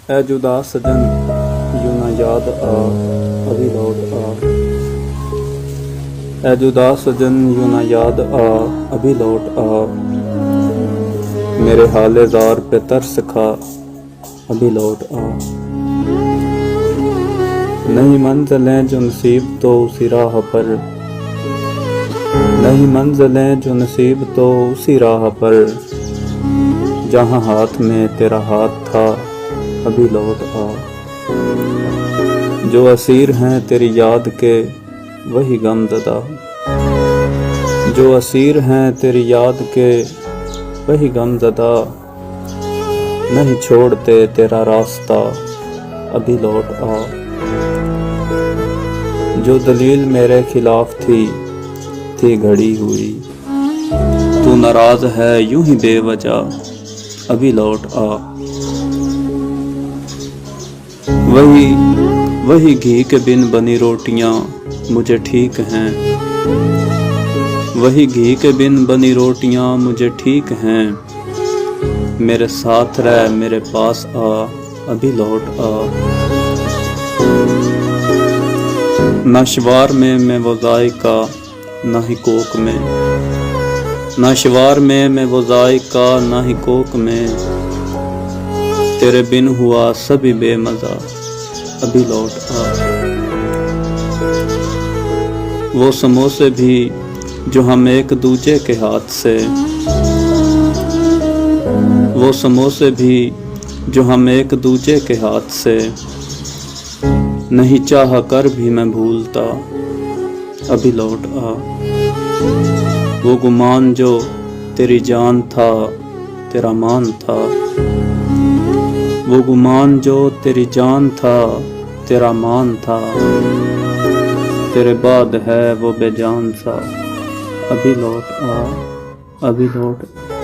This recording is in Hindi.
ऐ जुदा सजन यूं न याद आ अभी लौट आ। ऐ जुदा सजन यूं न याद आ अभी लौट आ। मेरे हाले ज़ार पे तरस खा अभी लौट आ। नहीं मंज़िलें जो नसीब तो उसी राह पर, नहीं मंज़िलें जो नसीब तो उसी राह पर। जहाँ हाथ में तेरा हाथ था अभी लौट आ। जो असीर हैं तेरी याद के वही गमज़दा, जो असीर हैं तेरी याद के वही गमज़दा। नहीं छोड़ते तेरा रास्ता अभी लौट आ। जो दलील मेरे खिलाफ थी घड़ी हुई। तू नाराज़ है यूं ही बेवजह अभी लौट आ। वही घी के बिन बनी रोटियां मुझे ठीक हैं, वही घी के बिन बनी रोटियां मुझे ठीक हैं। मेरे साथ रह मेरे पास आ अभी लौट आ। नशवार में मैं वो जायका ना ही कोक में, नशवार में मैं वो जायका ना ही कोक में। तेरे बिन हुआ सभी बेमज़ा अभी लौट आ। वो समोसे भी जो हम एक दूजे के हाथ से, वो समोसे भी जो हम एक दूजे के हाथ से। नहीं चाह कर भी मैं भूलता अभी लौट आ। वो गुमान जो तेरी जान था तेरा मान था, वो गुमान जो तेरी जान था तेरा मान था। तेरे बाद है वो बेजान सा अभी लौट आ, अभी लौट आ।